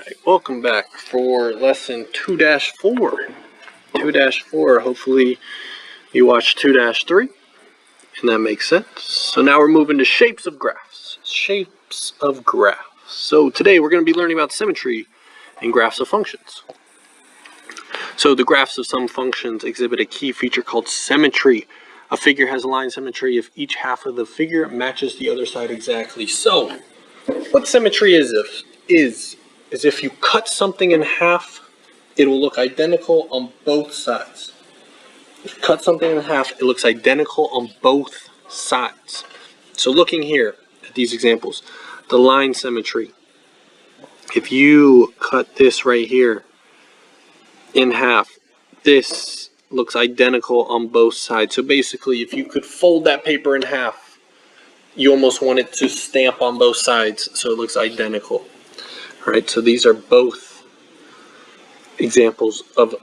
Alright, welcome back for lesson 2-4. 2-4, hopefully you watched 2-3, and that makes sense. So now we're moving to shapes of graphs. Shapes of graphs. So today we're going to be learning about symmetry in graphs of functions. So the graphs of some functions exhibit a key feature called symmetry. A figure has line symmetry if each half of the figure matches the other side exactly. So what symmetry is if you cut something in half, it will look identical on both sides. If you cut something in half, it looks identical on both sides. So looking here at these examples, the line symmetry. If you cut this right here in half, this looks identical on both sides. So basically, if you could fold that paper in half, you almost want it to stamp on both sides so it looks identical. All right, so these are both examples of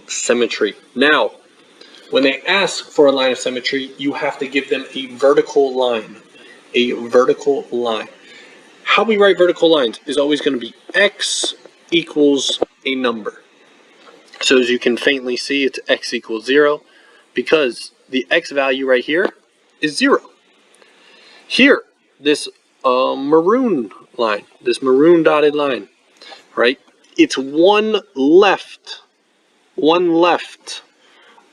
symmetry. Now, when they ask for a line of symmetry, you have to give them a vertical line. A vertical line. How we write vertical lines is always going to be x equals a number. So as you can faintly see, it's x equals 0 because the x value right here is 0. Here, this maroon line, this maroon dotted line, right? It's one left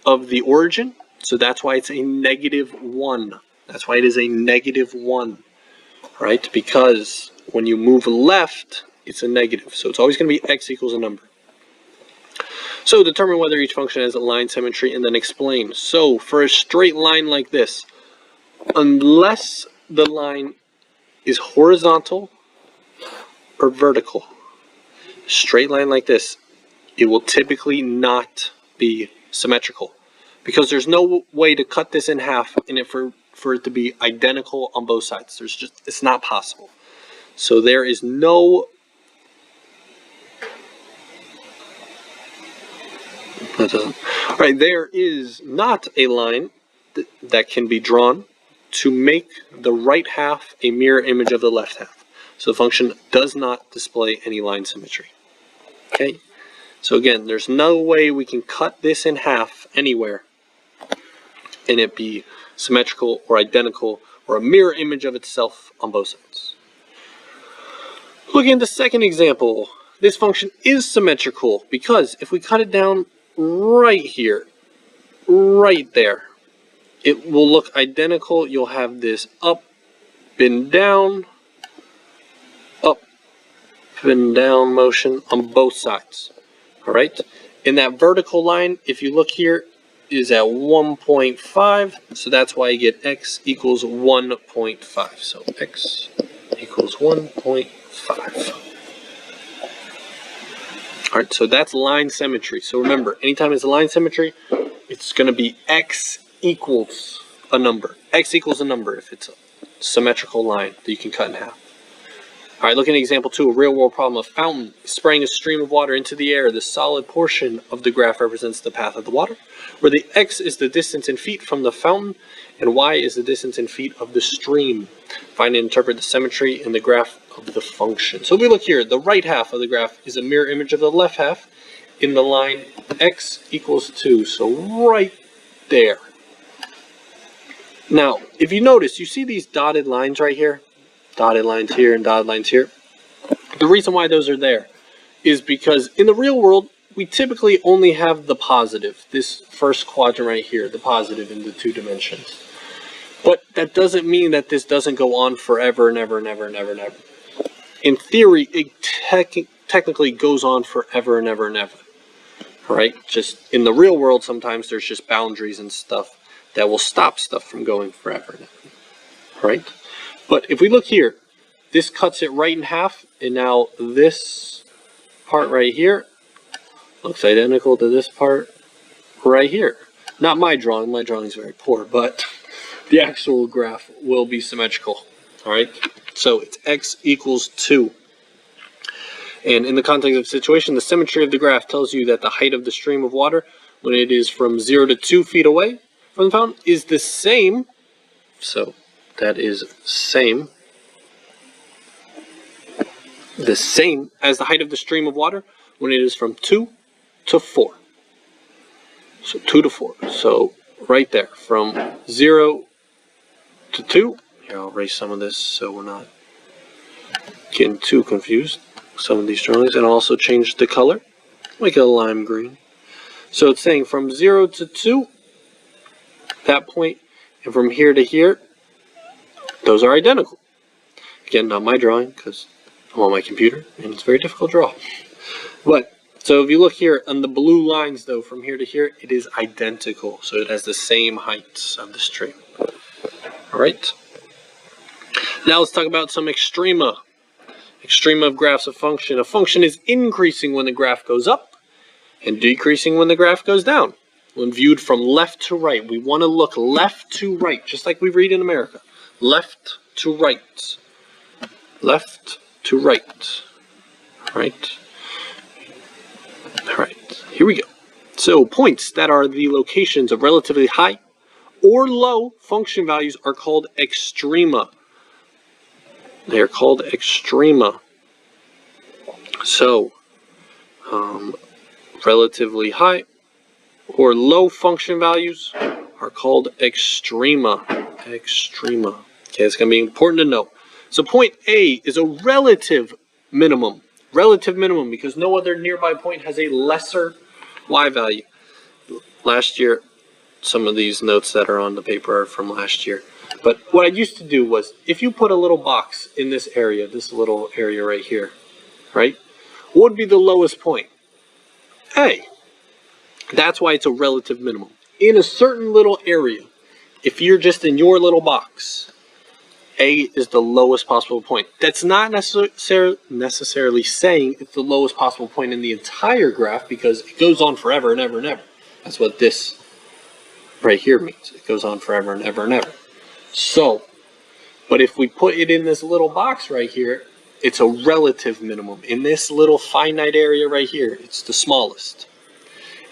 of the origin, so that's why it's a -1. That's why it is a -1, right? Because when you move left, it's a negative. So it's always going to be x equals a number. So determine whether each function has a line symmetry and then explain. So for a straight line like this, unless the line is horizontal or vertical, straight line like this, it will typically not be symmetrical because there's no way to cut this in half and for it to be identical on both sides. It's not possible. So there is no there is not a line that can be drawn to make the right half a mirror image of the left half. So the function does not display any line symmetry. Okay? So again, there's no way we can cut this in half anywhere and it be symmetrical or identical or a mirror image of itself on both sides. Looking at the second example, this function is symmetrical because if we cut it down right here, right there, it will look identical. You'll have this up and down motion on both sides. All right. In that vertical line, if you look here, is at 1.5. So that's why you get x equals 1.5. So x equals 1.5. All right. So that's line symmetry. So remember, anytime it's a line symmetry, it's going to be x equals a number. X equals a number if it's a symmetrical line that you can cut in half. All right, looking at example 2, a real-world problem. A fountain spraying a stream of water into the air. The solid portion of the graph represents the path of the water, where the x is the distance in feet from the fountain, and y is the distance in feet of the stream. Find and interpret the symmetry in the graph of the function. So if we look here, the right half of the graph is a mirror image of the left half in the line x equals 2. So right there. Now, if you notice, you see these dotted lines right here? Dotted lines here and dotted lines here. The reason why those are there is because in the real world, we typically only have the positive, this first quadrant right here, the positive in the 2 dimensions. But that doesn't mean that this doesn't go on forever and ever and ever and ever and ever. In theory, it technically goes on forever and ever and ever. All right? Just in the real world, sometimes there's just boundaries and stuff that will stop stuff from going forever and ever. All right? But if we look here, this cuts it right in half, and now this part right here looks identical to this part right here. Not my drawing is very poor, but the actual graph will be symmetrical. All right, so it's x equals 2. And in the context of the situation, the symmetry of the graph tells you that the height of the stream of water, when it is from 0 to 2 feet away from the fountain, is the same. So that is same the same as the height of the stream of water when it is from 2 to 4. So 2 to 4. So right there, from 0 to 2. Here, I'll erase some of this so we're not getting too confused. Some of these drawings, and I'll also change the color, make it a lime green. So it's saying from 0 to 2, that point, and from here to here, those are identical. Again, not my drawing because I'm on my computer and it's very difficult to draw. But so if you look here on the blue lines, though, from here to here, it is identical. So it has the same heights of the stream. All right. Now let's talk about some extrema. Extrema of graphs of function. A function is increasing when the graph goes up and decreasing when the graph goes down. When viewed from left to right, we want to look left to right, just like we read in America. Left to right. Left to right. Right. All right. Here we go. So points that are the locations of relatively high or low function values are called extrema. They are called extrema. So, relatively high or low function values are called extrema. Extrema. Okay, it's going to be important to know. So point A is a relative minimum. Relative minimum because no other nearby point has a lesser y value. Last year, some of these notes that are on the paper are from last year. But what I used to do was, if you put a little box in this little area right here, right? What would be the lowest point? A. That's why it's a relative minimum. In a certain little area, if you're just in your little box, A is the lowest possible point. That's not necessarily saying it's the lowest possible point in the entire graph because it goes on forever and ever and ever. That's what this right here means. It goes on forever and ever and ever. So, but if we put it in this little box right here, it's a relative minimum. In this little finite area right here, it's the smallest.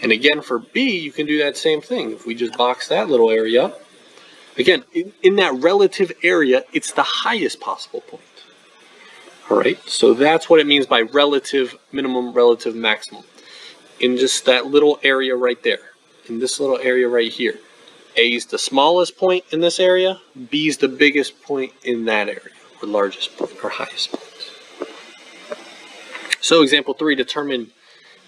And again, for B, you can do that same thing. If we just box that little area up, again, in that relative area, it's the highest possible point. All right, so that's what it means by relative minimum, relative maximum. In just that little area right there, in this little area right here, A is the smallest point in this area, B is the biggest point in that area, or largest point, or highest point. So example 3, determine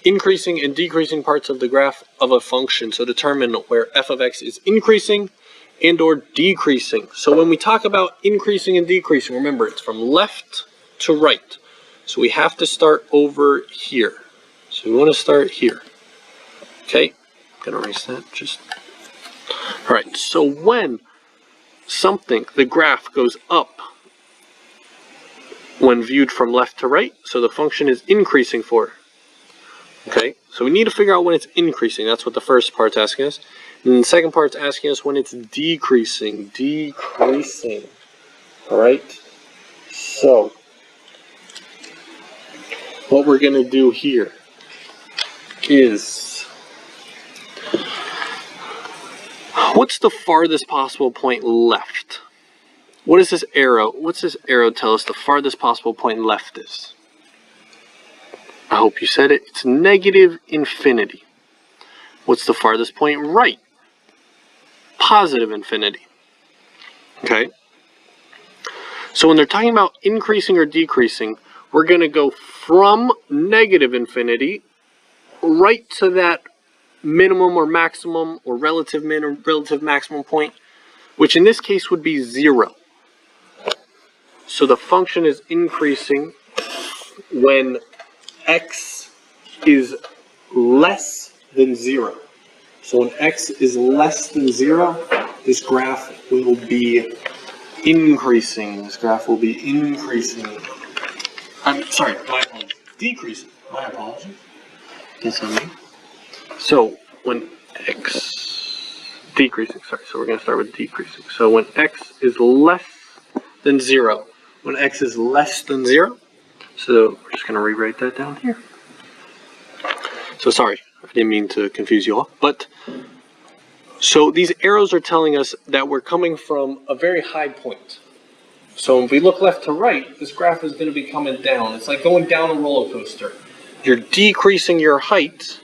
increasing and decreasing parts of the graph of a function. So determine where f of x is increasing and or decreasing. So when we talk about increasing and decreasing, remember it's from left to right. So we have to start over here. So we want to start here. Okay, I'm going to erase that. All right, so when the graph goes up when viewed from left to right, so the function is increasing for. Okay, so we need to figure out when it's increasing. That's what the first part's asking us. And the second part's asking us when it's decreasing. Decreasing. All right, so what we're going to do here is, what's the farthest possible point left? What is this arrow? What's this arrow tell us the farthest possible point left is? I hope you said it. It's negative infinity. What's the farthest point right? Positive infinity. Okay? So when they're talking about increasing or decreasing, we're going to go from negative infinity right to that minimum or maximum or relative min or relative maximum point, which in this case would be 0. So the function is increasing when x is less than 0. So when x is less than 0, this graph will be increasing. This graph will be increasing. I'm sorry, my apologies. Decreasing. My apologies. Yes, I mean. So when x decreasing, sorry, so we're going to start with decreasing. So when x is less than 0, when x is less than 0, so we're just going to rewrite that down here. So sorry, I didn't mean to confuse you all, but so these arrows are telling us that we're coming from a very high point. So if we look left to right, this graph is going to be coming down. It's like going down a roller coaster. You're decreasing your height,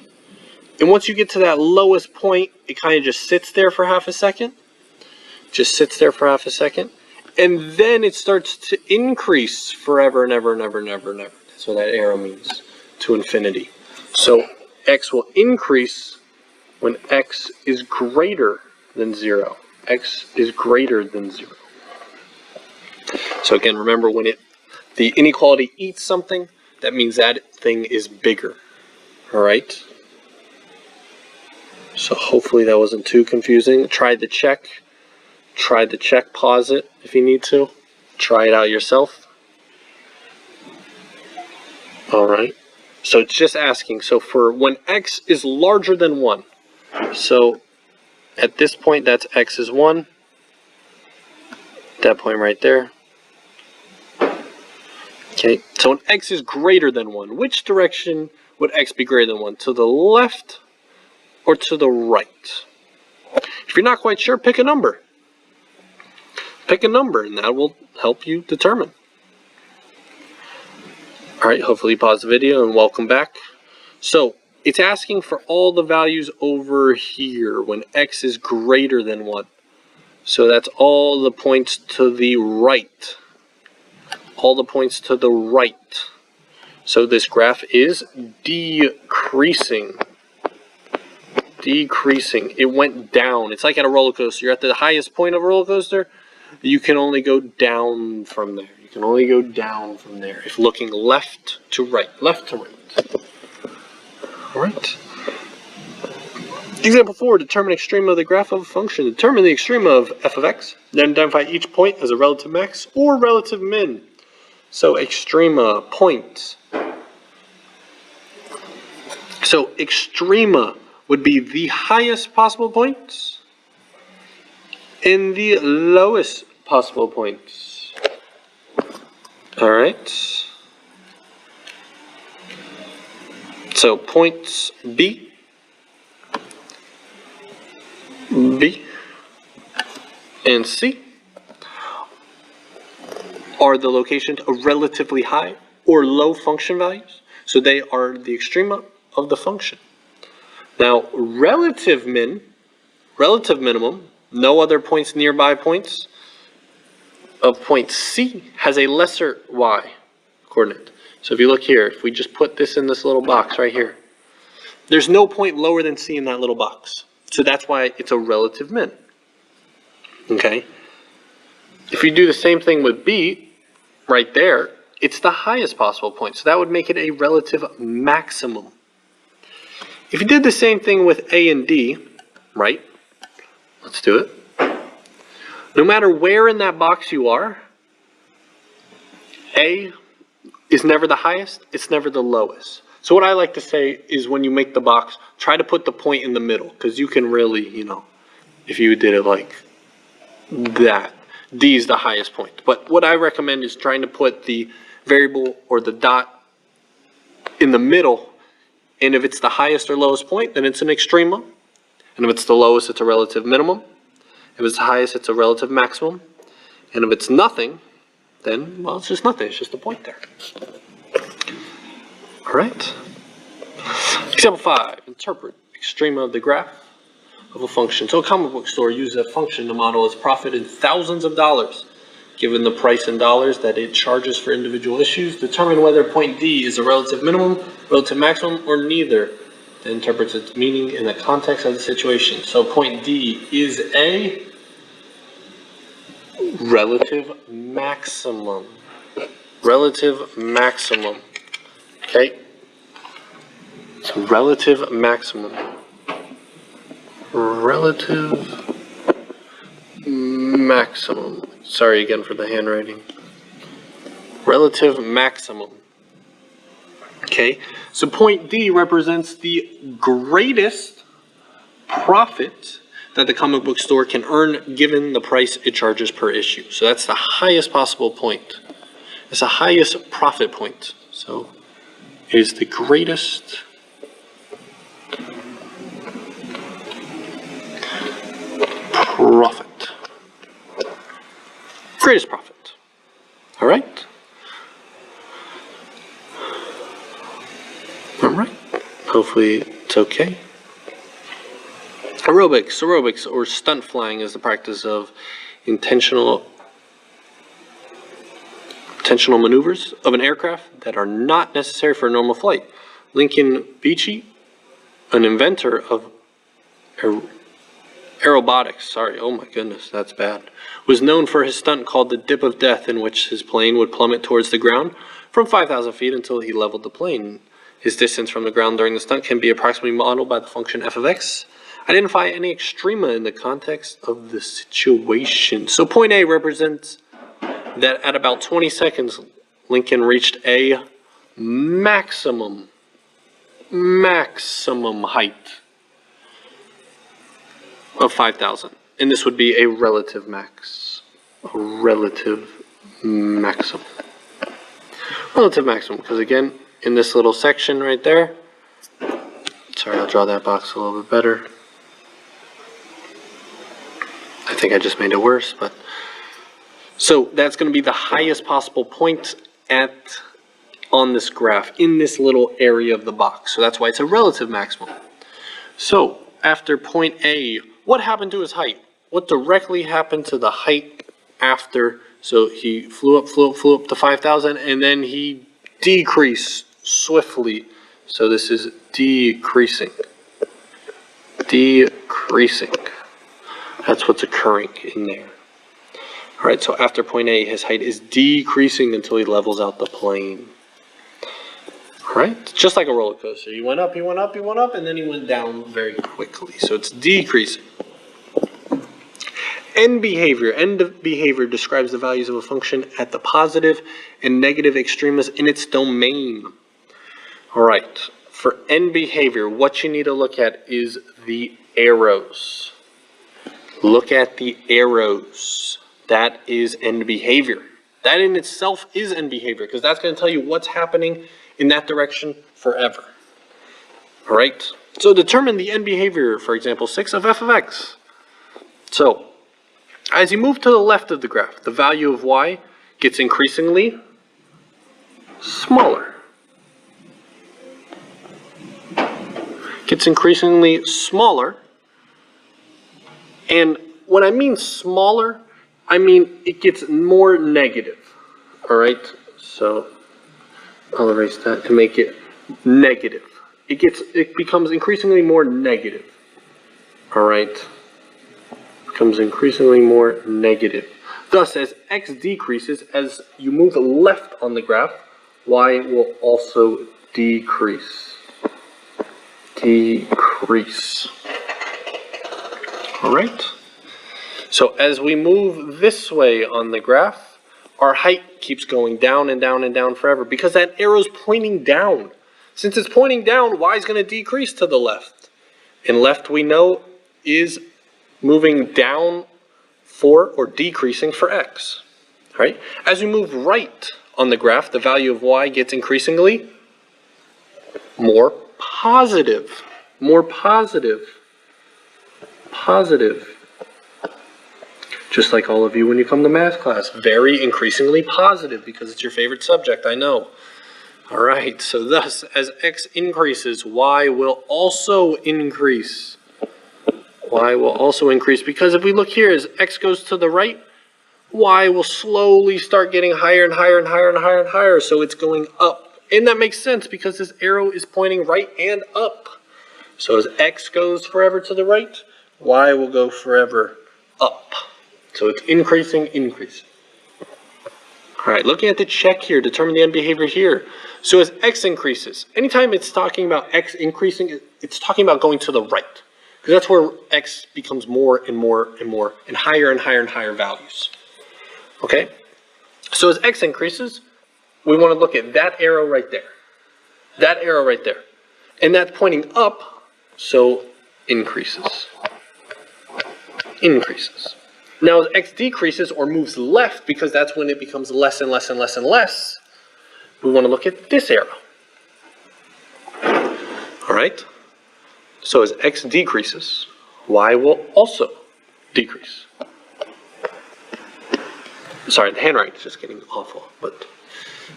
and once you get to that lowest point, it kind of just sits there for half a second. Just sits there for half a second, and then it starts to increase forever and ever and ever and ever and ever. That's what that arrow means, to infinity. So x will increase when x is greater than 0. X is greater than 0. So again, remember when the inequality eats something, that means that thing is bigger. All right? So hopefully that wasn't too confusing. Try the check. Pause it if you need to. Try it out yourself. All right. So it's just asking. So for when x is larger than 1. So at this point, that's x is 1. That point right there. Okay, so when x is greater than 1, which direction would x be greater than 1? To the left or to the right? If you're not quite sure, pick a number. Pick a number, and that will help you determine. All right, hopefully you pause the video and welcome back. So it's asking for all the values over here when x is greater than 1. So that's all the points to the right. All the points to the right. So this graph is decreasing. Decreasing. It went down. It's like at a roller coaster. You're at the highest point of a roller coaster. You can only go down from there. You can only go down from there. If looking left to right. Left to right. All right. Example 4. Determine extrema of the graph of a function. Determine the extrema of f of x. Then identify each point as a relative max or relative min. So extrema, points. So extrema would be the highest possible points and the lowest possible points. All right. So points B, and C are the locations of relatively high or low function values. So they are the extrema of the function. Now, relative minimum, no other points nearby points of point C has a lesser y coordinate. So if you look here, if we just put this in this little box right here, there's no point lower than C in that little box. So that's why it's a relative min. Okay? If you do the same thing with B, right there, it's the highest possible point. So that would make it a relative maximum. If you did the same thing with A and D, right? Let's do it. No matter where in that box you are, A is never the highest, it's never the lowest. So what I like to say is when you make the box, try to put the point in the middle, because you can really, if you did it like that, D is the highest point. But what I recommend is trying to put the variable or the dot in the middle, and if it's the highest or lowest point, then it's an extrema. And if it's the lowest, it's a relative minimum. If it's the highest, it's a relative maximum. And if it's nothing, then, well, it's just nothing. It's just a point there. All right. Example 5. Interpret extrema of the graph of a function. So a comic book store uses a function to model its profit in thousands of dollars. Given the price in dollars that it charges for individual issues, determine whether point D is a relative minimum, relative maximum, or neither. That interprets its meaning in the context of the situation. So point D is a relative maximum. Relative maximum. Okay? So relative maximum. Relative maximum. Sorry again for the handwriting. Relative maximum. Okay, so point D represents the greatest profit that the comic book store can earn given the price it charges per issue. So that's the highest possible point. It's the highest profit point. So it is the greatest profit. Greatest profit. All right? All right. Hopefully it's okay. Aerobics. Aerobics, or stunt flying, is the practice of intentional maneuvers of an aircraft that are not necessary for a normal flight. Lincoln Beechey, an inventor of aerobatics, oh my goodness, that's bad, was known for his stunt called the Dip of Death, in which his plane would plummet towards the ground from 5,000 feet until he leveled the plane. His distance from the ground during the stunt can be approximately modeled by the function f of x. Identify any extrema in the context of the situation. So point A represents that at about 20 seconds, Lincoln reached a maximum height of 5,000. And this would be a relative max. A relative maximum. Relative maximum, because again, in this little section right there, sorry, I'll draw that box a little bit better. I think I just made it worse, but so that's going to be the highest possible point on this graph in this little area of the box. So that's why it's a relative maximum. So after point A, what happened to his height? What directly happened to the height after? So he flew up to 5,000, and then he decreased swiftly. So this is decreasing. Decreasing. That's what's occurring in there. All right, so after point A, his height is decreasing until he levels out the plane. All right, just like a roller coaster. He went up, he went up, he went up, and then he went down very quickly. So it's decreasing. End behavior. End behavior describes the values of a function at the positive and negative extremas in its domain. All right, for end behavior, what you need to look at is the arrows. Look at the arrows. That is end behavior. That in itself is end behavior, because that's going to tell you what's happening in that direction forever. All right? So determine the end behavior, for example, 6 of f of x. So as you move to the left of the graph, the value of y gets increasingly smaller. Gets increasingly smaller. And when I mean smaller, I mean it gets more negative. All right? So I'll erase that to make it negative. It becomes increasingly more negative. All right? Becomes increasingly more negative. Thus, as x decreases, as you move left on the graph, y will also decrease. Decrease. All right? So as we move this way on the graph, our height keeps going down and down and down forever because that arrow's pointing down. Since it's pointing down, y is going to decrease to the left. And left, we know, is moving down for or decreasing for x. All right? As we move right on the graph, the value of y gets increasingly more positive. More positive. Positive. Just like all of you when you come to math class. Very increasingly positive because it's your favorite subject, I know. All right, so thus, as x increases, y will also increase. Y will also increase because if we look here, as x goes to the right, y will slowly start getting higher and higher and higher and higher and higher, so it's going up. And that makes sense because this arrow is pointing right and up. So as x goes forever to the right, y will go forever up. So it's increasing, increasing. All right, looking at the check here, determine the end behavior here. So as x increases, anytime it's talking about x increasing, it's talking about going to the right. Because that's where x becomes more and more and more and higher and higher and higher values. Okay? So as x increases, we want to look at that arrow right there. That arrow right there. And that's pointing up, so increases. Increases. Now as x decreases or moves left, because that's when it becomes less and less and less and less, we want to look at this arrow. All right? So as x decreases, y will also decrease. Sorry, the handwriting is just getting awful, but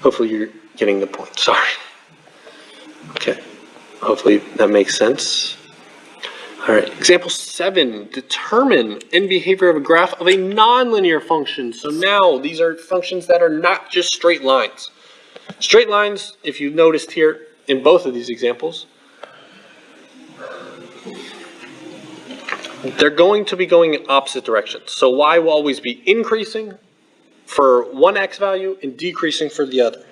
hopefully you're getting the point. Sorry. Okay, hopefully that makes sense. All right, example 7, determine end behavior of a graph of a nonlinear function. So now these are functions that are not just straight lines. Straight lines, if you noticed here in both of these examples, they're going to be going in opposite directions. So y will always be increasing for one x value and decreasing for the other.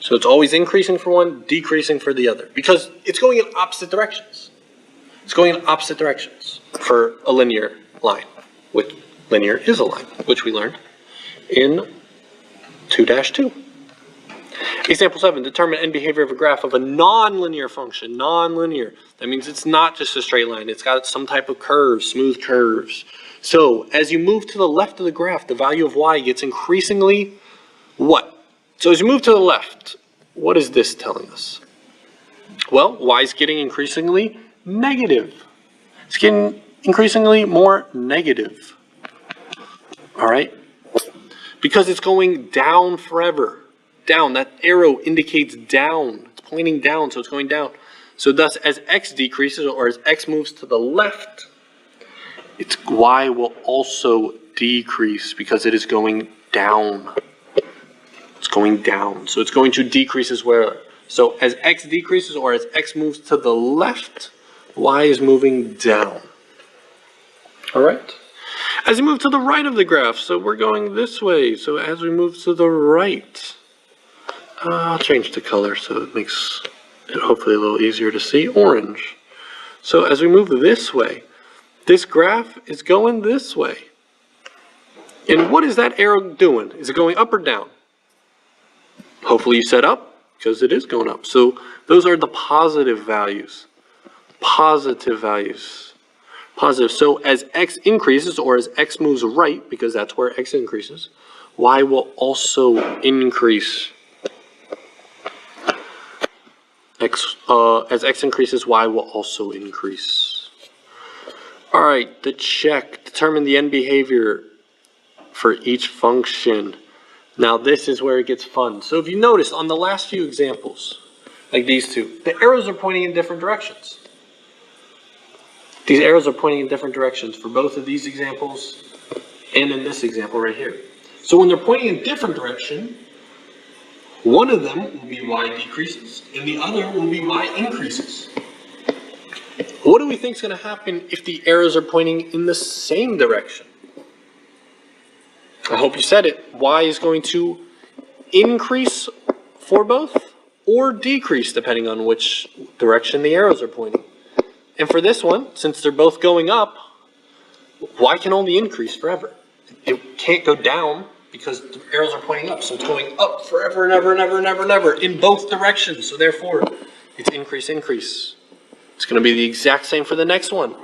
So it's always increasing for one, decreasing for the other, because it's going in opposite directions. It's going in opposite directions for a linear line, which linear is a line, which we learned in 2-2. Example 7, determine end behavior of a graph of a nonlinear function. Nonlinear, that means it's not just a straight line. It's got some type of curves, smooth curves. So as you move to the left of the graph, the value of y gets increasingly what? So as you move to the left, what is this telling us? Well, y is getting increasingly negative. It's getting increasingly more negative. All right? Because it's going down forever. Down. That arrow indicates down. It's pointing down, so it's going down. So thus, as x decreases, or as x moves to the left, its y will also decrease because it is going down. It's going down. So it's going to decrease as well. So as x decreases, or as x moves to the left, y is moving down. All right? As you move to the right of the graph, so we're going this way. So as we move to the right, I'll change the color so it makes it hopefully a little easier to see. Orange. So as we move this way, this graph is going this way. And what is that arrow doing? Is it going up or down? Hopefully you said up, because it is going up. So those are the positive values. Positive values. Positive. So as x increases, or as x moves right, because that's where x increases, y will also increase. As x increases, y will also increase. All right, the check. Determine the end behavior for each function. Now this is where it gets fun. So if you notice on the last few examples, like these two, the arrows are pointing in different directions. These arrows are pointing in different directions for both of these examples and in this example right here. So when they're pointing in different direction, one of them will be y decreases and the other will be y increases. What do we think is going to happen if the arrows are pointing in the same direction? I hope you said it. Y is going to increase for both or decrease depending on which direction the arrows are pointing. And for this one, since they're both going up, y can only increase forever. It can't go down because the arrows are pointing up. So it's going up forever and ever and ever and ever and ever in both directions. So therefore, it's increase, increase. It's going to be the exact same for the next one.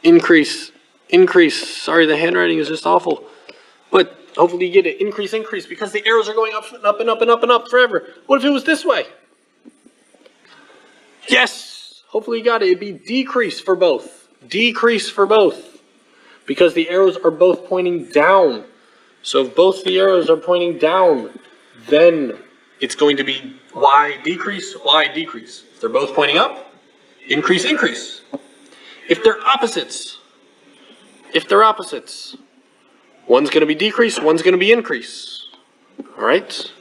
Increase, increase. Sorry, the handwriting is just awful. But hopefully you get it. Increase, increase, because the arrows are going up and up and up and up and up forever. What if it was this way? Yes! Hopefully you got it. It'd be decrease for both. Decrease for both. Because the arrows are both pointing down. So if both the arrows are pointing down, then it's going to be y decrease, y decrease. If they're both pointing up, increase, increase. If they're opposites, one's going to be decrease, one's going to be increase. All right?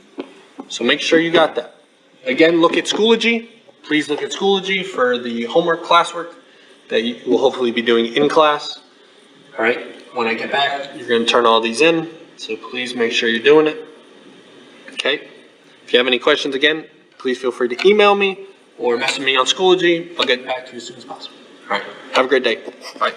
So make sure you got that. Again, look at Schoology. Please look at Schoology for the homework classwork that you will hopefully be doing in class. All right? When I get back, you're going to turn all these in. So please make sure you're doing it. Okay? If you have any questions, again, please feel free to email me or message me on Schoology. I'll get back to you as soon as possible. All right. Have a great day. Bye.